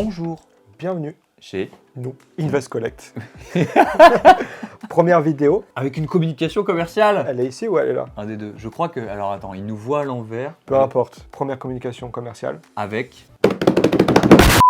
Bonjour, Bienvenue, chez... nous, Invest Collect. Première vidéo, Avec une communication commerciale. elle est ici ou elle est là? Un des deux. Je crois que... Alors attends, il nous voit à l'envers. Peu importe. Première communication commerciale, Avec...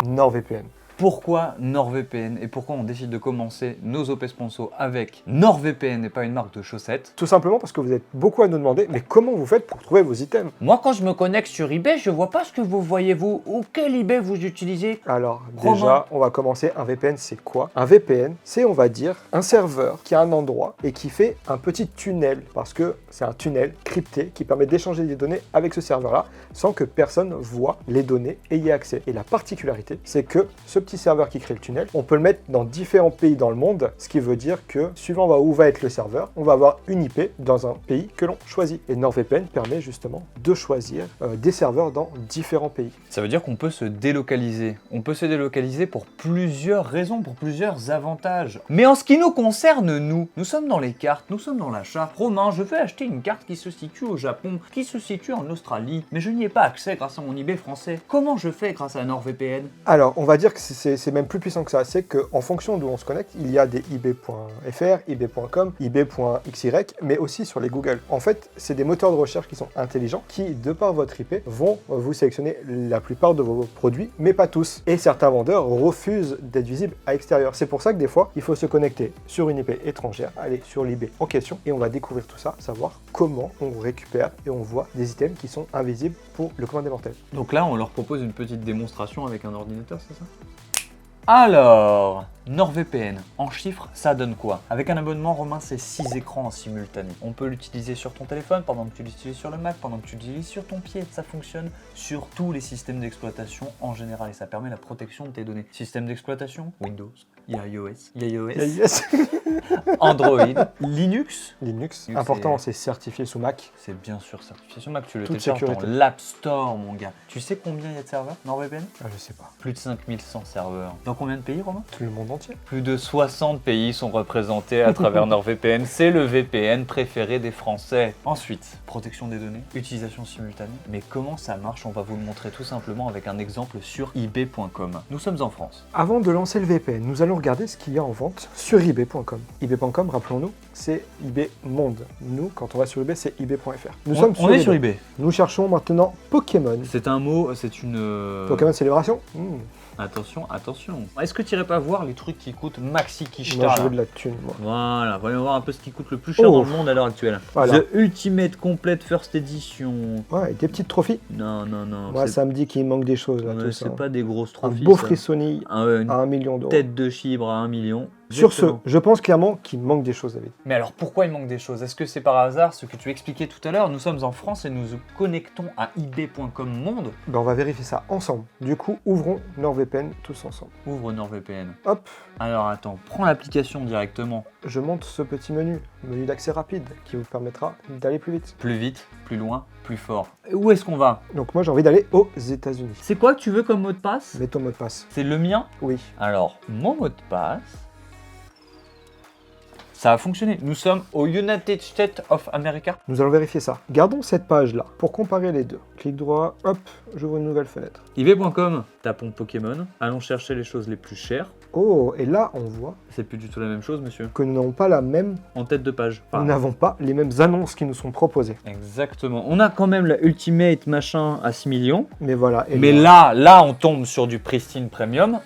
NordVPN. Pourquoi NordVPN et pourquoi on décide de commencer nos OP sponsors avec NordVPN et pas une marque de chaussettes? Tout simplement parce que vous êtes beaucoup à nous demander, mais comment vous faites pour trouver vos items? Moi, quand je me connecte sur eBay, je vois pas ce que vous voyez vous ou quel eBay vous utilisez. Alors Romain. déjà, on va commencer. Un VPN, c'est quoi? Un VPN, c'est, on va dire, un serveur qui a un endroit et qui fait un petit tunnel, parce que c'est un tunnel crypté qui permet d'échanger des données avec ce serveur-là sans que personne voit les données et y ait accès. Et la particularité, c'est que ce petit serveur qui crée le tunnel, on peut le mettre dans différents pays dans le monde, ce qui veut dire que suivant où va être le serveur, on va avoir une IP dans un pays que l'on choisit. Et NordVPN permet justement de choisir des serveurs dans différents pays. Ça veut dire qu'on peut se délocaliser. On peut se délocaliser pour plusieurs raisons, pour plusieurs avantages. Mais en ce qui nous concerne, nous sommes dans les cartes, nous sommes dans l'achat. Romain, je veux acheter une carte qui se situe au Japon, qui se situe en Australie, mais je n'y ai pas accès grâce à mon eBay français. Comment je fais grâce à NordVPN? Alors, on va dire que c'est même plus puissant que ça. C'est qu'en fonction d'où on se connecte, il y a des eBay.fr, eBay.com, eBay.xy, mais aussi sur les Google. En fait, c'est des moteurs de recherche qui sont intelligents, qui, de par votre IP, vont vous sélectionner la plupart de vos produits, mais pas tous. Et certains vendeurs refusent d'être visibles à l'extérieur. C'est pour ça que des fois, il faut se connecter sur une IP étrangère, aller sur l'eBay en question, et on va découvrir tout ça, savoir comment on récupère et on voit des items qui sont invisibles pour le commun des mortels. Donc là, on leur propose une petite démonstration avec un ordinateur, c'est ça? Alors, NordVPN, en chiffres, ça donne quoi? Avec un abonnement, Romain, c'est 6 écrans en simultané. On peut l'utiliser sur ton téléphone, pendant que tu l'utilises sur le Mac, pendant que tu l'utilises sur ton pied. Ça fonctionne sur tous les systèmes d'exploitation en général et ça permet la protection de tes données. Système d'exploitation, Windows, il y a iOS, Yes. Android, Linux. Linux, important, c'est certifié sous Mac. C'est bien sûr certifié sur Mac, tu le Toute télécharges dans sécurité. l'App Store, mon gars. Tu sais combien il y a de serveurs, NordVPN? Ah, je sais pas. Plus de 5100 serveurs. Dans combien de pays, Romain? Tout le monde entier. Plus de 60 pays sont représentés à travers NordVPN. C'est le VPN préféré des Français. Ensuite, protection des données, utilisation simultanée. Mais comment ça marche? On va vous le montrer tout simplement avec un exemple sur ebay.com. Nous sommes en France. Avant de lancer le VPN, nous allons regarder ce qu'il y a en vente sur ebay.com. ebay.com, rappelons-nous, c'est eBay Monde. Nous, quand on va sur eBay, c'est ebay.fr. On est sur eBay. Nous cherchons maintenant Pokémon. C'est un mot, c'est une... Pokémon Célébration. Attention, attention. Est-ce que tu irais pas voir les trucs qui coûtent maxi Moi, quicheta je là? veux de la thune, moi. Voilà, voyons voir un peu ce qui coûte le plus cher Oh. dans le monde à l'heure actuelle. Voilà. The Ultimate Complete First Edition. Ouais, des petites trophies. Non, non, non. Moi, c'est- ça me dit qu'il manque des choses, là, ouais, tout ça. c'est pas des grosses Un trophies. beau ça. frissonnis Une à 1 million d'euros. tête de chibre à 1 million. Sur ce, Exactement. je pense clairement qu'il manque des choses, David. Mais alors pourquoi il manque des choses? Est-ce que c'est par hasard ce que tu expliquais tout à l'heure? Nous sommes en France et nous nous connectons à ebay.com monde. Ben, on va vérifier ça ensemble. Du coup, ouvrons NordVPN tous ensemble. Ouvre NordVPN. Hop, Alors attends, prends l'application directement. je monte ce petit menu d'accès rapide, qui vous permettra d'aller plus vite. Plus vite, plus loin, plus fort. Et où est-ce qu'on va? Donc moi, j'ai envie d'aller aux États-Unis. C'est quoi que tu veux comme mot de passe? Mets ton mot de passe. C'est le mien? Oui. Alors, mon mot de passe... Ça a fonctionné. Nous sommes au United States of America. Nous allons vérifier ça. Gardons cette page-là pour comparer les deux. Clic droit, hop, j'ouvre une nouvelle fenêtre. eBay.com, tapons Pokémon. Allons chercher les choses les plus chères. Oh, et là, on voit C'est plus du tout la même chose, monsieur. que nous n'avons pas la même... En tête de page. Nous n'avons pas les mêmes annonces qui nous sont proposées. Exactement. On a quand même la Ultimate machin à 6 millions. Mais voilà. Et Mais là, on tombe sur du pristine premium.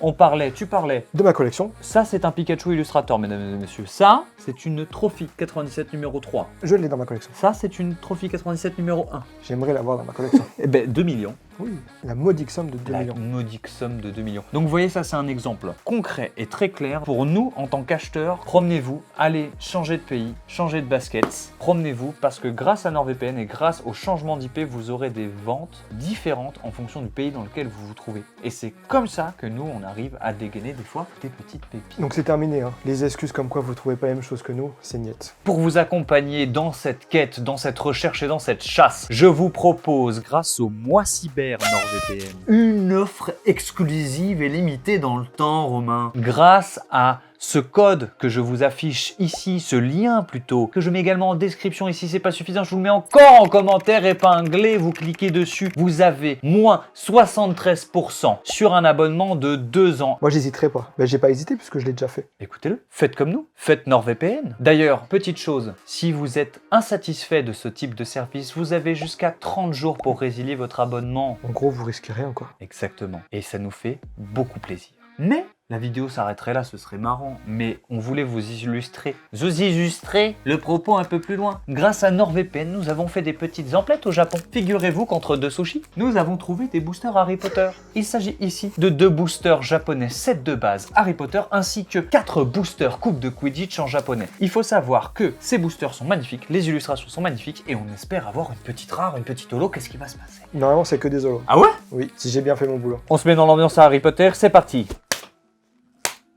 Tu parlais. de ma collection, Ça, c'est un Pikachu Illustrator, mesdames et messieurs. Ça, c'est une Trophy 97 numéro 3. je l'ai dans ma collection. Ça, c'est une Trophy 97 numéro 1. J'aimerais l'avoir dans ma collection. Eh ben, 2 millions. Oui, la modique somme de 2 La millions. modique somme de 2 millions. Donc vous voyez, ça c'est un exemple concret et très clair. Pour nous, en tant qu'acheteurs, promenez-vous, allez changer de pays, changer de baskets. Promenez-vous parce que grâce à NordVPN et grâce au changement d'IP, vous aurez des ventes différentes en fonction du pays dans lequel vous vous trouvez. Et c'est comme ça que nous, on arrive à dégainer des fois des petites pépites. Donc c'est terminé, hein. Les excuses comme quoi vous trouvez pas la même chose que nous, c'est niette. Pour vous accompagner dans cette quête, dans cette recherche et dans cette chasse, je vous propose, grâce au mois cyber NordVPN, une offre exclusive et limitée dans le temps, Romain. Grâce à ce code que je vous affiche ici, ce lien plutôt, que je mets également en description ici, c'est pas suffisant, je vous le mets encore en commentaire épinglé, vous cliquez dessus, vous avez moins 73% sur un abonnement de 2 ans. Moi, j'hésiterai pas. Ben, j'ai pas hésité puisque je l'ai déjà fait. Écoutez-le, faites comme nous, faites NordVPN. D'ailleurs, petite chose, si vous êtes insatisfait de ce type de service, vous avez jusqu'à 30 jours pour résilier votre abonnement. En gros, vous risquez rien, quoi. Exactement. Et ça nous fait beaucoup plaisir. Mais la vidéo s'arrêterait là, ce serait marrant. Mais on voulait vous illustrer le propos un peu plus loin. Grâce à NordVPN, nous avons fait des petites emplettes au Japon. Figurez-vous qu'entre deux sushis, nous avons trouvé des boosters Harry Potter. Il s'agit ici de 2 boosters japonais, 7 de base Harry Potter, ainsi que 4 boosters coupe de Quidditch en japonais. Il faut savoir que ces boosters sont magnifiques, les illustrations sont magnifiques, et on espère avoir une petite rare, une petite holo. Qu'est-ce qui va se passer? Normalement, c'est que des holos. Ah ouais? Oui, si j'ai bien fait mon boulot. On se met dans l'ambiance à Harry Potter, c'est parti.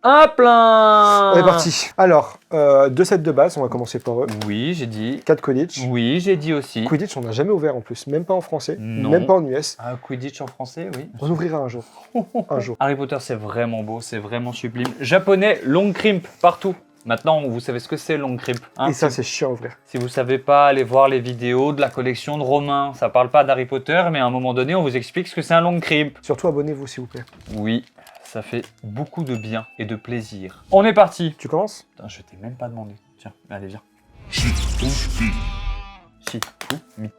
Un plein. On est parti. Alors, 2 sets de base, on va commencer par eux. Oui, j'ai dit. 4 Quidditch. Oui, j'ai dit aussi. Quidditch, on n'a jamais ouvert en plus, même pas en français, Non. même pas en US. Ah, Quidditch en français, oui. On ouvrira un jour. Un jour. Harry Potter, c'est vraiment beau, c'est vraiment sublime. Japonais, long crimp, partout. Maintenant, vous savez ce que c'est, long crimp. Hein, Et ça, c'est chiant à ouvrir. si vous savez pas, allez voir les vidéos de la collection de Romain. Ça parle pas d'Harry Potter, mais à un moment donné, on vous explique ce que c'est un long crimp. Surtout, abonnez-vous, s'il vous plaît. Oui, ça fait beaucoup de bien et de plaisir. On est parti. Tu commences? Putain, je t'ai même pas demandé. Tiens, allez, viens. Mi.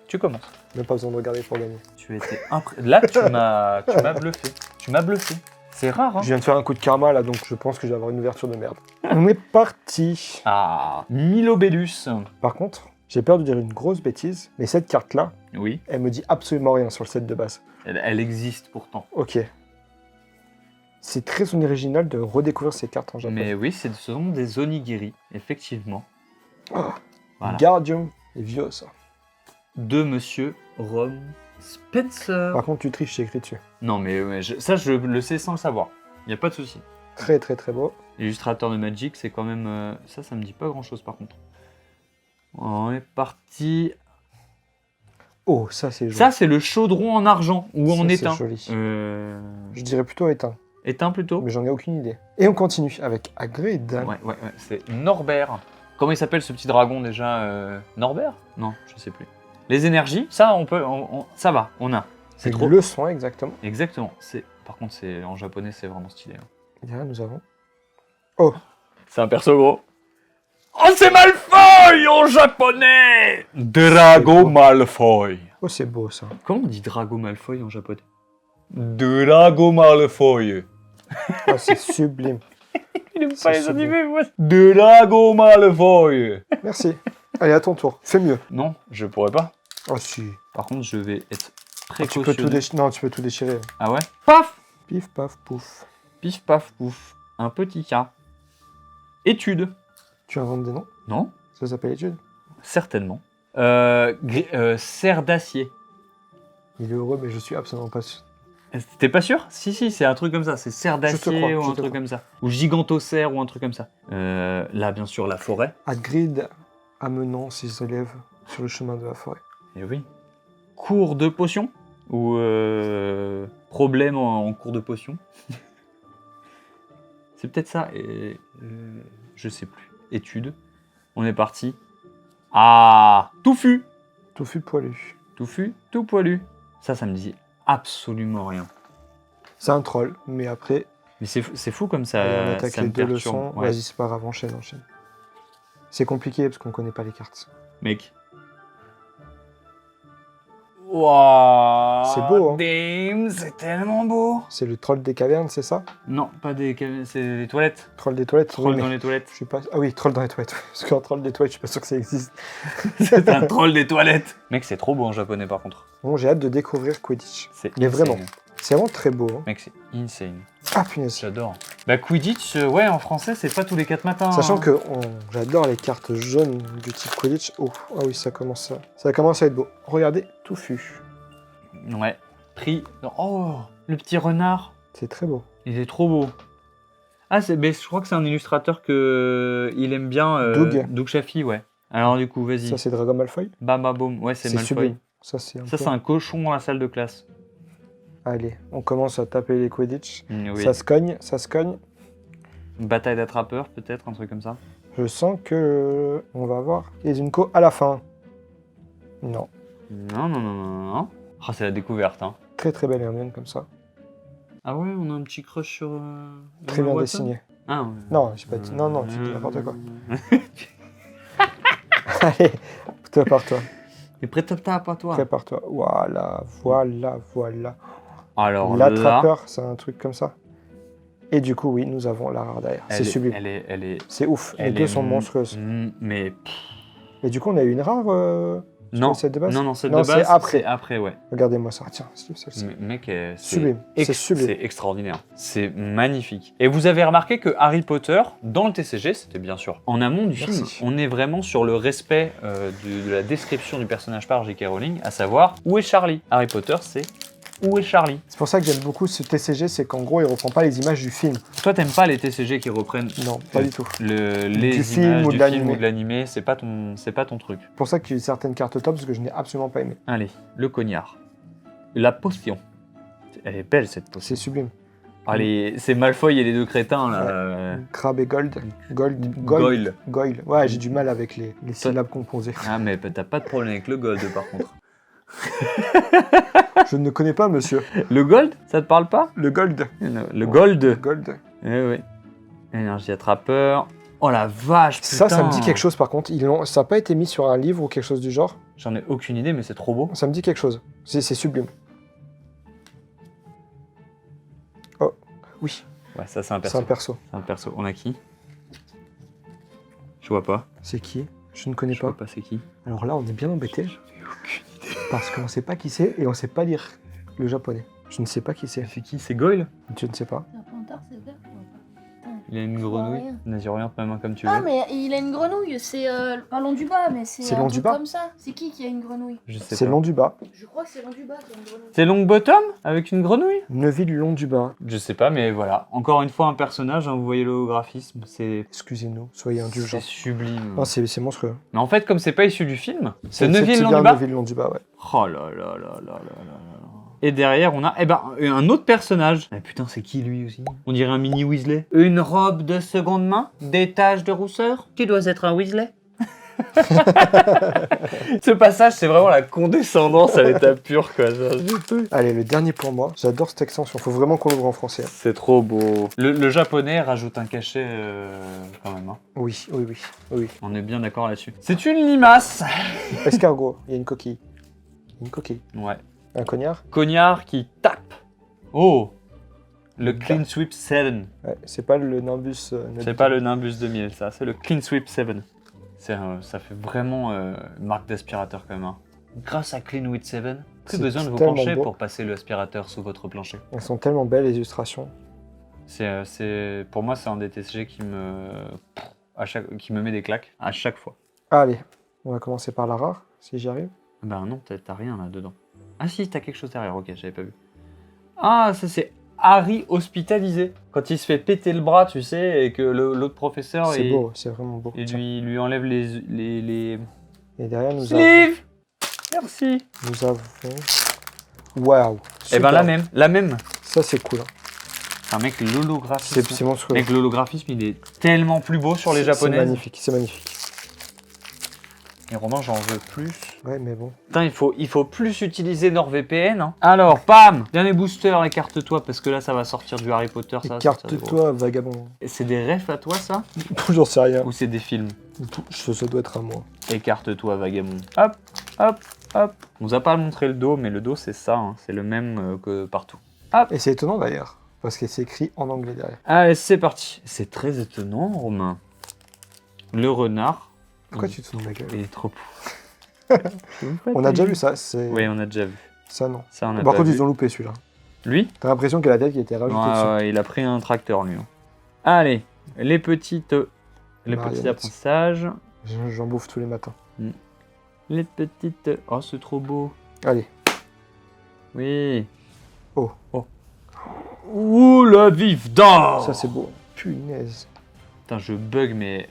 Tu commences. Même pas besoin de regarder pour gagner. Tu étais là, tu m'as bluffé. Tu m'as bluffé. C'est rare, hein. Je viens de faire un coup de karma, là, donc je pense que je vais avoir une ouverture de merde. On est parti. Ah, Milobellus. Par contre, j'ai peur de dire une grosse bêtise, mais cette carte-là, Oui, elle me dit absolument rien sur le set de base. elle existe pourtant. Ok. C'est très original de redécouvrir ces cartes en japonais. Mais oui, ce sont des onigiri, effectivement. Oh, Voilà. Guardium, c'est vieux ça. De Monsieur Ron Spencer. Par contre, tu triches, c'est écrit dessus. Non, mais ouais, ça, je le sais sans le savoir. Il n'y a pas de souci. Très très très beau. Illustrateur de Magic, c'est quand même... ça me dit pas grand-chose par contre. On est parti. Oh, ça c'est joli. Ça, c'est le chaudron en argent ou Ça, en c'est étain. joli. Euh... Je dirais plutôt éteint, Éteint plutôt. mais j'en ai aucune idée. Et on continue avec Hagrid. Ouais, c'est Norbert. Comment il s'appelle ce petit dragon déjà Norbert? Non, je sais plus. Les énergies, ça on peut, ça va, on a. C'est Avec trop. le soin, exactement. Exactement. Par contre, c'est en japonais, c'est vraiment stylé. Hein. Et là, nous avons... C'est un perso gros. Oh, c'est Malfoy en japonais. Drago Malfoy. Oh, c'est beau ça. Comment on dit Drago Malfoy en japonais? Drago Malfoy. Oh, c'est sublime. Il aime C'est pas les sublime. animés, moi. Drago Malfoy. Merci. Allez, à ton tour. Fais mieux. Non, je pourrais pas. Oh, si. Par contre, je vais être Tu peux tout précautionneux. déchirer. Non, tu peux tout déchirer. Ah ouais? Paf! Pif, paf, pouf. Pif paf pouf. Un petit cas. Étude. Tu inventes des noms? Non? Ça s'appelle étude. Certainement. Serre d'acier. Il est heureux, mais je suis absolument pas sûr. T'es pas sûr? Si, c'est un truc comme ça. C'est serre Je te d'acier crois, ou je un te truc crois. comme ça. Ou gigantocère ou un truc comme ça. Là, bien sûr, la forêt. Hagrid amenant ses élèves sur le chemin de la forêt. Et oui. Cours de potion. Ou problème en cours de potion. C'est peut-être ça. Et, je sais plus. Étude. On est parti. Ah, touffu. Touffu poilu. Touffu, tout poilu. Ça me dit absolument rien. C'est un troll, mais après, Mais c'est fou comme ça. allez, on attaque ça les me deux perturbe. leçons. Ouais. Vas-y, c'est pas grave, enchaîne. C'est compliqué parce qu'on connaît pas les cartes. Mec. Waouh. C'est beau, hein. Damn, c'est tellement beau. C'est le troll des cavernes, c'est ça? Non, pas des c'est des toilettes. Troll des toilettes? Troll Oui, mais dans les toilettes. je suis pas... Ah oui, troll dans les toilettes. Parce qu'un troll des toilettes, je suis pas sûr que ça existe. C'est un troll des toilettes. Mec, c'est trop beau en japonais par contre. Bon, j'ai hâte de découvrir Quidditch. C'est Mais insane. vraiment. C'est vraiment très beau. Hein. Mec, c'est insane. Ah punaise. J'adore. Bah Quidditch, ouais, en français, c'est pas tous les 4 matins. Sachant hein. que j'adore les cartes jaunes du type Quidditch. Oh, ah oui, ça commence à être beau. Regardez, touffu. Ouais. Prix. Oh, le petit renard. C'est très beau. Il est trop beau. Ah, mais je crois que c'est un illustrateur que il aime bien. Doug Chaffee, ouais. Alors du coup, vas-y. Ça, c'est Dragon Malfoy. Bam bam boum. Ouais, c'est Malfoy. sublime. Ça, c'est Ça, c'est un cochon dans la salle de classe. Allez, on commence à taper les Quidditch. Oui. Ça se cogne, ça se cogne. Bataille d'attrapeurs, peut-être, un truc comme ça. Je sens que on va avoir Izuko à la fin. Non. Non. Ah, c'est la découverte, hein. Très très belle hermione comme ça. Ah ouais, on a un petit crush sur... Très bien dessiné. Ah ouais. Non, j'ai pas dit. Non, tu dis n'importe quoi. Allez, prépare-toi. Mais prépare-toi, pas toi. Prépare-toi. Voilà. Alors l'attrapeur, c'est un truc comme ça. Et du coup, oui, nous avons la rare derrière. C'est sublime. Elle est... C'est ouf. Les deux sont monstrueuses. Mais... Et du coup, on a eu une rare Non, celle de base. non, celle de base, c'est après, ouais. Regardez-moi ça. Tiens, celle-ci. Mec, sublime. C'est sublime. C'est extraordinaire. C'est magnifique. Et vous avez remarqué que Harry Potter, dans le TCG, c'était bien sûr en amont du film, on est vraiment sur le respect de la description du personnage par J.K. Rowling, à savoir, où est Charlie? Harry Potter, c'est où est Charlie? C'est pour ça que j'aime beaucoup ce TCG, c'est qu'en gros, il reprend pas les images du film. Toi, t'aimes pas les TCG qui reprennent non, pas du tout. Les du film images ou du de film ou de l'animé, c'est pas ton truc. C'est pour ça qu'il y a eu certaines cartes top, parce que je n'ai absolument pas aimé. Allez, le cognard. La potion. Elle est belle, cette potion. C'est sublime. Allez, c'est Malfoy et les deux crétins, là. Crabe et Gold. Goyle. Goyle. Ouais, j'ai du mal avec les syllabes composées. Ah, mais t'as pas de problème avec le gold, par contre. Je ne connais pas, monsieur. Le gold, ça te parle pas? Le Gold. Le gold. Gold. Eh oui. Énergie attrapeur. Oh la vache, putain. Ça me dit quelque chose, par contre. Ça n'a pas été mis sur un livre ou quelque chose du genre. J'en ai aucune idée, mais c'est trop beau. Ça me dit quelque chose. C'est sublime. Oh, oui. Ouais, ça c'est un perso. C'est un perso. C'est un perso. On a qui? Je vois pas. C'est qui? Je ne connais Je pas. vois pas c'est qui. Alors là, on est bien embêté. J'en ai aucune idée. Parce qu'on ne sait pas qui c'est et on ne sait pas lire le japonais. Je ne sais pas qui c'est. C'est qui? C'est Goyle? Je ne sais pas. Il a une grenouille. Vas-y, oriente ma main comme tu veux. Ah, mais il a une grenouille, c'est pas long du bas, mais c'est long un du truc bas comme ça. C'est qui a une grenouille? Je sais C'est pas. long du bas. Je crois que c'est long du bas qui a une grenouille. C'est Longbottom avec une grenouille? Neville long du bas. Je sais pas, mais voilà. Encore une fois, un personnage, hein, vous voyez le graphisme, c'est Excusez-nous, soyez indulgents. sublime. Non, c'est monstrueux. Mais en fait, comme c'est pas issu du film, c'est Neville bien Longbottom. Neville long du bas, ouais. Oh là là là là là là. Et derrière, on a un autre personnage. Ah putain, c'est qui lui aussi? On dirait un mini Weasley. Une robe de seconde main, des taches de rousseur. Tu dois être un Weasley. Ce passage, c'est vraiment la condescendance à l'état pur, quoi. Allez, le dernier pour moi. J'adore cette extension. Faut vraiment qu'on l'ouvre en français. C'est trop beau. Le japonais rajoute un cachet quand même. Hein. Oui. On est bien d'accord là-dessus. C'est une limace. Escargot, il y a une coquille. Une coquille. Ouais. Un cognard. Cognard qui tape. Oh. Le Clean Sweep 7. Ouais, c'est pas le Nimbus. C'est pas le Nimbus 2000, ça. C'est le Clean Sweep 7. Ça fait vraiment marque d'aspirateur quand même. Hein. Grâce à Clean Sweep 7, plus besoin de vous pencher pour passer l'aspirateur sous votre plancher. Elles sont tellement belles les illustrations. Pour moi, c'est un des TCG qui me met des claques à chaque fois. Allez, on va commencer par la rare, si j'y arrive. Ben non, t'as rien là-dedans. Ah si, t'as quelque chose derrière, ok, j'avais pas vu. Ah, ça c'est Harry hospitalisé. Quand il se fait péter le bras, tu sais, et que l'autre professeur... C'est beau, c'est vraiment beau. Et lui enlève les... Et derrière, nous Sleeve. Merci. Nous avons... Waouh. Et ben la même. Ça, c'est cool. Hein. Enfin, mec, l'holographisme... C'est monstrueux. Mec, l'holographisme, il est tellement plus beau sur les japonais. C'est magnifique. Et Romain, j'en veux plus. Ouais, mais bon. Putain, il faut plus utiliser NordVPN. Hein. Alors, pam! Dernier booster, écarte-toi, parce que là, ça va sortir du Harry Potter. Écarte-toi, vagabond. Et c'est des refs à toi, ça? J'en sais rien. Ou c'est des films? Ça doit être à moi. Écarte-toi, vagabond. Hop, hop, hop. On nous a pas montré le dos, mais le dos, c'est ça. Hein. C'est le même que partout. Hop. Et c'est étonnant, d'ailleurs, parce que c'est écrit en anglais derrière. Allez, c'est parti. C'est très étonnant, Romain. Le renard. Pourquoi tu te fous de ma gueule? Il est trop On a déjà vu ça. Oui, on a déjà vu. Ça, non. Ça, on a Par pas contre, vu. ils ont loupé celui-là. Lui? T'as l'impression que la tête qui a été rajoutée dessus. Ouais, il a pris un tracteur, lui. Allez, les petits apprentissages. J'en bouffe tous les matins. Les petites... Oh, c'est trop beau. Allez. Oui. Oh. Ouh, la vive d'or. Ça, c'est beau. Punaise. Putain, je bug, mais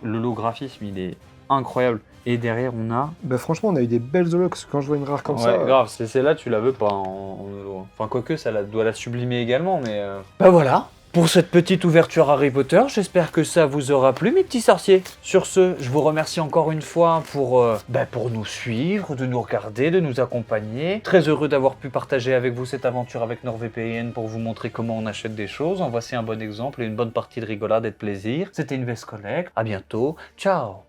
l'holographisme, il est incroyable. Et derrière, on a... Bah franchement, on a eu des belles holos, parce que quand je vois une rare comme ouais, ça... grave, c'est là, tu la veux pas en holo. Enfin, quoique, ça doit la sublimer également, mais... Bah voilà, pour cette petite ouverture Harry Potter. J'espère que ça vous aura plu, mes petits sorciers. Sur ce, je vous remercie encore une fois pour nous suivre, de nous regarder, de nous accompagner. Très heureux d'avoir pu partager avec vous cette aventure avec NordVPN pour vous montrer comment on achète des choses. En voici un bon exemple et une bonne partie de rigolade et de plaisir. C'était Invest Collect. À bientôt. Ciao.